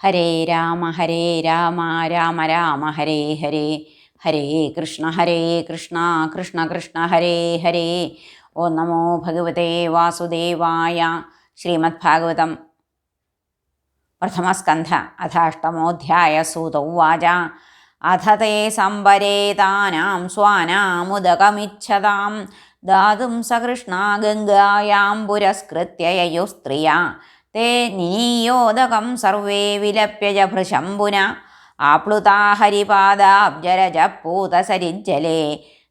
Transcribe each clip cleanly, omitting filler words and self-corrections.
ഹരേ രാമ രാമ രാമ ഹരേ ഹരേ, ഹരേ കൃഷ്ണ കൃഷ്ണ കൃഷ്ണ ഹരേ ഹരേ. ഓം നമോ ഭഗവതേ വാസുദേവായ. ശ്രീമദ് ഭാഗവതം പ്രഥമസ്കന്ധ അഥാഷ്ടമോധ്യായ. സൂത ഉവാച അഥ തേ സംവരേതാനാം സ്വാനാമുദകമിച്ഛതാം ദാതും സകൃഷ്ണ ഗംഗായാം പുരസ്കൃത്യ യയുസ്ത്രിയാ തേ നിനീയോദകം സർവേ വിലപ്യ ഭൃശംബുന ആപ്ലുതാ ഹരിപാദാബ്ജരജപൂതസരിജ്ജലേ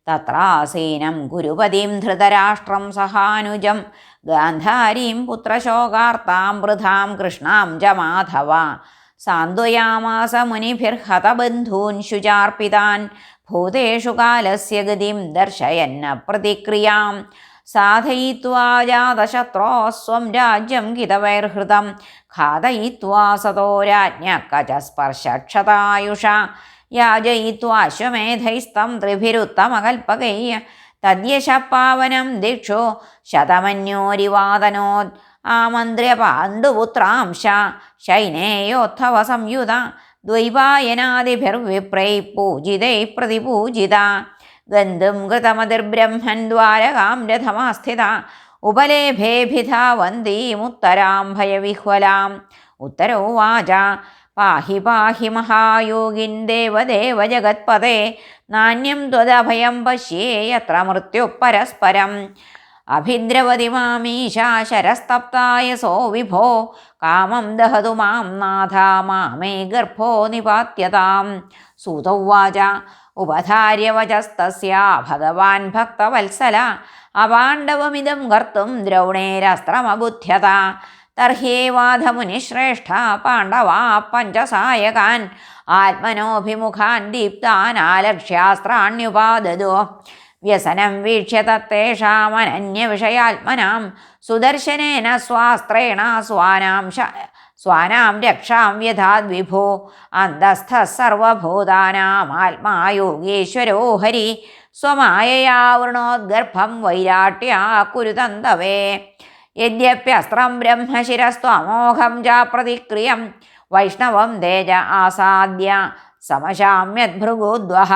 തത്രാസീനം ഗുരുപതിം ധൃതരാഷ്ട്രം സഹാനുജം ഗാന്ധാരീം പുത്രശോകാർത്താം വൃഥാം കൃഷ്ണാം ച മാധവ സാന്ത്വയാമാസ മുനിഭിർഹതബന്ധൂൻ ശുചാർപ്പിതാൻ ഭൂതേഷു കാലസ്യ ഗതിം ദർശയന്ന പ്രതിക്രിയാം സാധയിത്വാ ജാതശത്രോ സ്വം രാജ്യം കിതവൈർഹൃതം ഘാതയിത്വാ സതോ രാജ്ഞ കചസ്പർശക്ഷതായുഷ യാജയിത്വാശ്വമേധൈസ്തം ത്രിഭിരുത്തമകൽപകൈ തദ്യശ പാവനം ദിക്ഷു ശതമന്യോരിവാദനോത് ആമന്ത്ര്യ പാണ്ഡുപുത്രാംശ ശൈനേയോത്ഥവ സംയുത ദ്വൈപായനാദിഭിർവിപ്രൈ പൂജിതൈ പ്രതിപൂജിത ഗന്ധും കൃതമതിർബ്രഹ്മൻ ദ്വാരകാം രഥമാസ്ഥിത ഉപലേഭേഭിധാവന്തീമുത്തരാം ഭയവിഹ്വലാം. ഉത്തരോവാച പാഹി പാഹി മഹായോഗിൻ ദേവദേവ ജഗത്പദേ നാന്യം ത്വദഭയം പശ്യേ യത്ര മൃത്യു പരസ്പരം അഭിദ്രവതി മാമീശാ ശരസ്തപ്തായ സോ വിഭോ കാമം ദഹതു മാം നാഥ മാമേ ഗർഭോ നിപാത്യതാം. സൂത ഉവാച ഉപധാര്യവചസ്തസ്യ ഭഗവാൻ ഭക്തവത്സല അപാണ്ഡവമിദം കർത്തും ദ്രൗണേരസ്ത്രമബുദ്ധ്യത തർഹ്യേവാധമുനിശ്രേഷ്ഠ പാണ്ഡവാ പഞ്ചസായകാൻ ആത്മനോഭിമുഖാൻ ദീപ്താൻ ആലക്ഷ്യാസ്ത്രാണ്യുപാദദോ വ്യസനം വീക്ഷ്യ തത്തേഷാമനന്യവിഷയാത്മനാം സുദർശനേന സ്വാസ്ത്രേണ സ്വാനാം രക്ഷാം വ്യഥാദ് വിഭോ അന്തസ്ഥ സർവഭൂതാനാം ആത്മാ യോഗേശ്വരോ ഹരി സ്വമായയാ വൃണോദ്ഗർഭം വൈരാട്യാ കുരുതന്തവേ യദ്യപ്യസ്ത്രം ബ്രഹ്മശിരസ്ത്വമോഘം ച പ്രതിക്രിയം വൈഷ്ണവം തേജ ആസാദ്യ സമശാമ്യദ്ഭൃഗോദ്വഹ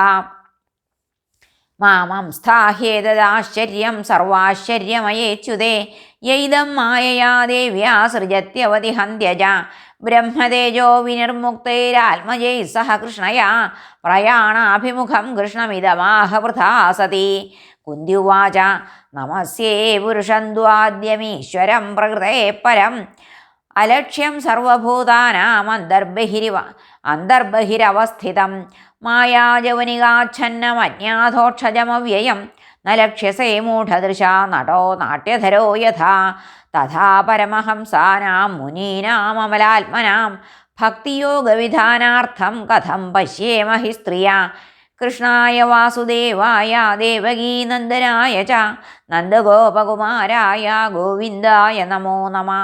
മാമം സ്ഥാഹ്യേതദാശ്ചര്യം സർവാശ്ചര്യമയേച്യുതേ യൈദം മായയാ ദേവ്യാ സൃജത്യവതി ഹന്ത്യജ ബ്രഹ്മതേജോ വിനിർമുക്തൈരാത്മജൈ സഹ കൃഷ്ണയാ പ്രയാണാഭിമുഖം കൃഷ്ണമിദമാഹ വൃഥാ സതി. കുന്ത്യുവാച നമസ്യേ പുരുഷം ദ്വാദ്യമീശ്വരം പ്രകൃതേ പരം അലക്ഷ്യം സർവഭൂതാനാം അന്തർബഹിരവസ്ഥിതം മായാജവനികാച്ഛന്നമജ്ഞാതോക്ഷജമവ്യയം ന ലക്ഷ്യസേ മൂഢദൃശാ നടോ നാട്യധരോ യഥാ തഥാ പരമഹംസാനാം മുനീനാമമലാത്മനാം ഭക്തിയോഗവിധാനാർത്ഥം കഥം പശ്യേമ ഹി സ്ത്രിയാ കൃഷ്ണായ വാസുദേവായ ദേവകീനന്ദനായ ച നന്ദഗോപകുമാരായ ഗോവിന്ദായ നമോ നമഃ.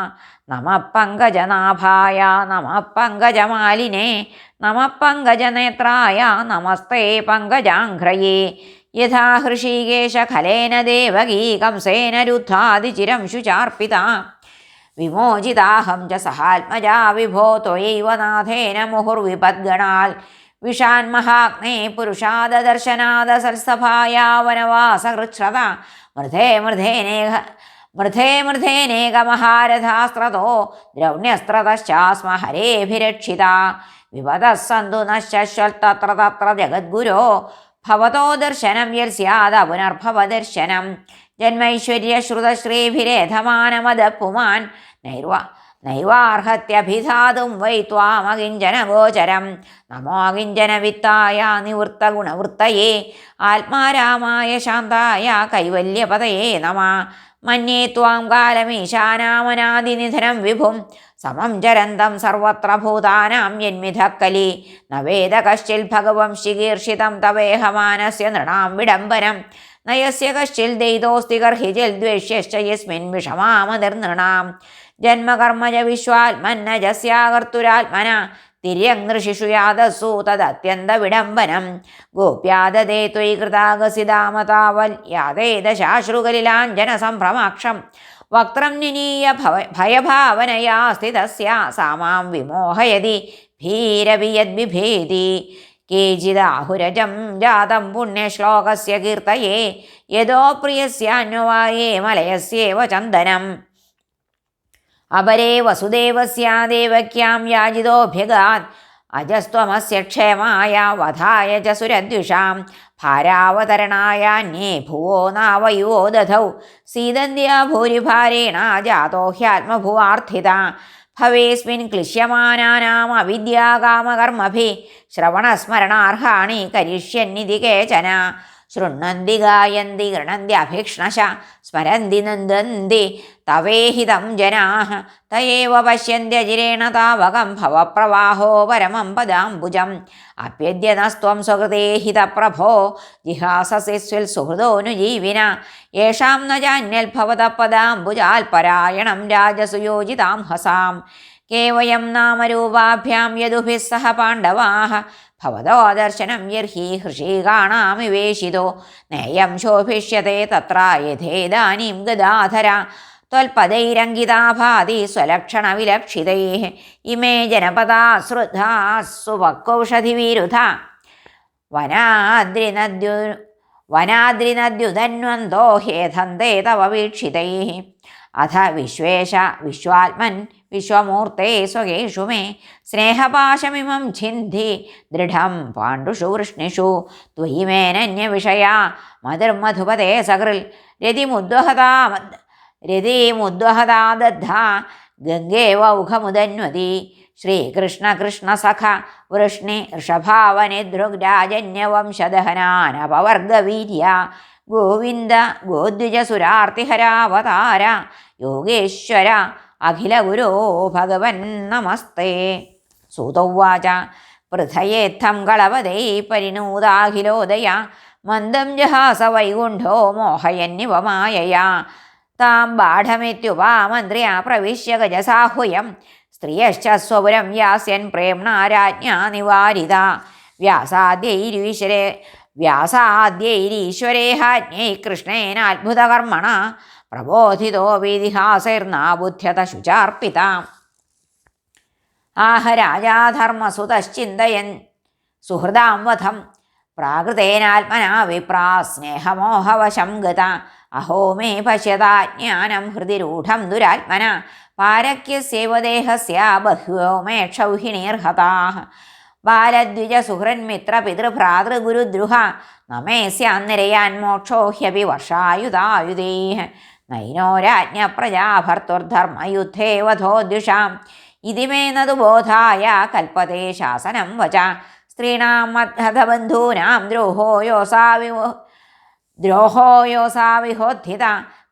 നമഃ പങ്കജനാഭായ നമഃ പങ്കജമാലിനേ നമഃ പങ്കജനേത്രായ നമസ്തേ പങ്കജാഘ്രയേ യഥാ ഹൃഷീകേശഖലേന ദേവകീ കംസേന രുദ്ധാതിചിരം ശുചാർപ്പിത വിമോചിതാഹം ച സഹാത്മജാ വിഭോ ത്വയൈവ നാഥേന മുഹുർവിപദ്ഗണാൽ വിഷാന്മഹാഗ്നേ പുരുഷാദദർശനാദ സൽസഭായാ വനവാസഹൃച്ഛ്രത മൃധേനേകമഹാരഥാസ്ത്രതോ ദ്രൗണ്യസ്ത്രതശ്ചാസ്മ ഹരേഭിരക്ഷിത വിപദഃ സന്തു നശ്യശ്വൽത്തത്ര തത്ര ജഗദ്ഗുരോ ഭവതോ ദർശനം യൽ സ്യാദ പുനർഭവദർശനം ജന്മൈശ്വര്യശ്രുതശ്രീഭിരേധമാനമദ പുമാൻ നൈവാർഹത്യഭിധാതും വൈ ത്വാമകിഞ്ചനഗോചരം നമോകിഞ്ചന വിത്തായ നിവൃത്തഗുണവൃത്തയേ ആത്മാരാമായ ശാന്തായ കൈവല്യപതയേ നമഃ. മന്യേ ത്വാം കാലമീശാനാമനാദിനിധനം വിഭും സമം ചരന്തം സർവത്ര ഭൂതാനാം യന്മിധക്കലി ന വേദ കശ്ചിൽ ഭഗവംശികീർഷിതം തവേഹമാനസ്യ നൃണാം വിഡംബനം നയസ്യ കശ്ചിൽ ദൈതോസ്തി ഗർഹിചിൽ ദ്വേഷ്യശ്ച യസ്മിൻ വിഷമാമതിർനൃണാം ജന്മകർമ്മജ വിശ്വാത്മന്നജസ്യാകർത്തുരാത്മന തിര്യങ് യാദസു തദത്യന്ത വിഡംബനം ഗോപ്യാദേ ത്വയി കൃതാഗസിതാമതാവൽ യാതേ ദശാശ്രുകലിലാഞ്ജന സംഭ്രമാക്ഷം വക്രം നിനീയ ഭയഭാവനയാ സ്ഥിതസ്യ സാമാം വിമോഹയതി ഭീരവിയദ്ബിഭേതി കേചിദാഹുരജം ജാതം പുണ്യശ്ലോകസ്യ കീർത്തയേ യദോ പ്രിയസ്യാന്വവായേ മലയസ്യേവ ചന്ദനം അപരേ വസുദേവസ്യ ദേവക്യാം യാജിതോഭ്യഗാത് അജസ്ത്വമസ്യ ക്ഷേമായ വധായ ച സുരദ്വിഷാം ഭാരാവതരണായാന്യേ ഭുവോ നാവയുവോ ദധൗ സീദന്ത്യ ഭൂരിഭാരേണ ജാതോ ഹ്യാത്മഭുവാർത്ഥിത ഭവേസ്മിൻ ക്ലിശ്യമാനാനാം അവിദ്യാകാമകർമ്മഭി ശ്രവണസ്മരണാർഹാണി കരിഷ്യന്നിതി കേചന ശൃണ്വന്തി ഗായന്തി ഗൃണന്തി അഭിക്ഷ്ണശ സ്മരന്തി നന്ദന്തി തവേഹിതം ജനാഃ തയേവ പശ്യന്ത്യജിരേണ താവകം ഭവപ്രവാഹോ പരമം പദാംബുജം അപ്യദ്യ നസ്ത്വം സ്വകൃതേ ഹിതപ്രഭോ ജിഹാസസി സുഹൃദോനുജീവിന യേഷാം ന ജാന്യൽഭവത പദാംബുജാൽപരായണം രാജസുയോജിതാം ഹസാം കേവയം നാമരൂപാഭ്യാം യദുഭിः സഹ പാണ്ഡവാः ഭവതോ ദർശനം യർഹി ഹൃഷീകാണാമിവേശിതോ നേയം ശോഭിഷ്യത്തെ തത്ര യഥേദാനീം ഗദാധര ത്വൽപദൈരങ്കിതാ ഭാതി സ്വലക്ഷണവിലക്ഷിതൈः ഇമേ ജനപദാ ശ്രുദ്ധാ സുവക്കൗഷധിവിരുധ വനാദ്രിനദ്യുധന്വന്തോ ഹേധന്തേ തവ വീക്ഷിതൈः അഥ വിശ്വേശ വിശ്വാത്മൻ വിശ്വമൂർത്തേ സ്വകേഷു മേ സ്നേഹപാശമിമം ഛിന്ധി ദൃഢം പാണ്ഡുഷു വൃഷ്ണിഷു ത്വയി മേനന്യവിഷയാ മധുർമധുപതേ സകൃൽ രതിമുദ്വഹതാ ദദ്ധാ ഗംഗേവൗഖമുദന്വതി ശ്രീകൃഷ്ണ കൃഷ്ണ സഖ വൃഷ്ണി ഋഷഭാവനിദൃഗ്രാജന്യവംശദഹനാനപവർഗവീര്യ ഗോവിന്ദ ഗോദ്വിജസുരാർത്തിഹരാവതാര യോഗേശ്വര അഖില ഗുരോ ഭഗവൻ നമസ്തേ. സൂതൗവാച പൃഥയേത്ഥം കളവതൈ പരിണൂതാഖിലോദയ മന്ദം ജഹാസ വൈകുണ്ഠോ മോഹയന്നിവ മായയാ താം ബാഢമിത്യുപാമന്ത്ര്യ പ്രവിശ്യ ഗജസാഹുയം സ്ത്രിയശ്ച സ്വപുരം യാസ്യൻ പ്രേംണാ രാജ്ഞാ നിവാരിത വ്യാസാദ്യൈരീശ്വരേഹാജ്ഞൈ കൃഷ്ണേനാത്ഭുതകർമ്മണ പ്രബോധിതോ വീതിഹാസൈർനാബുധ്യത ശുചാർപ്പിത ആഹ രാജാധർമ്മസുതശ്ചിന്തയൻ സുഹൃദാം വധം പ്രാകൃതേനാത്മനാ വിപ്രാ സ്നേഹമോഹവശം ഗത അഹോ മേ പശ്യതാജ്ഞാനം ഹൃദി രൂഢം ദുരാത്മന പാരക്യസ്യൈവ ദേഹസ്യ ബഹ്വോ മേ ക്ഷൗഹിണീർഹതാഃ ബാലദ്വിജസുഹൃന്മിത്രപിതൃഭ്രാതൃഗുരുദ്രുഹ നമേസ്യാന്നിരയാൻ മോക്ഷോ ഹ്യപി വർഷായുധായുധൈഃ നൈനോ രാജ്ഞ പ്രജാഭർത്തുർധർമ്മയുദ്ധേ വധോദ്വിഷാം ഇതി മേ നതു ബോധായ കൽപ്പതേ ശാസനം വച സ്ത്രീണാം മദ്ഹതബന്ധൂനാം ദ്രോഹോ യോസാവിഹോദ്ധിത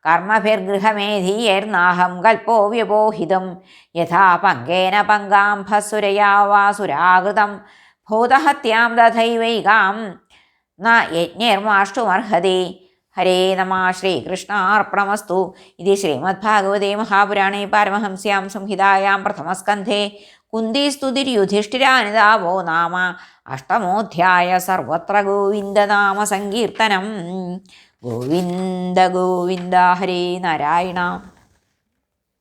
കർമ്മഭിർഗൃഹമേധീയൈർനാഹം കൽപ്പോ വ്യപോഹിതം യഥാ പങ്കേന പങ്കാംഭസുരയാ വാസുരാകൃതം ഭൂതഹത്യാം തഥൈവൈകാം ന യജ്ഞൈർമാഷ്ടുമർഹതി. ഹരേ നമഃ. ശ്രീകൃഷ്ണാർപ്പണമസ്തു. ഇത് ശ്രീമദ്ഭാഗവതേ മഹാപുരാണേ പാരമഹംസ്യാം സംഹിതായാം പ്രഥമസ്കന്ധേ കുന്തിസ്തുതിര്യുധിഷ്ഠിരാനുതാപോ നാമ അഷ്ടമോധ്യായ. സർവത്ര ഗോവിന്ദനാമ സങ്കീർത്തനം. ഗോവിന്ദ ഗോവിന്ദ. ഹരേ നാരായണ.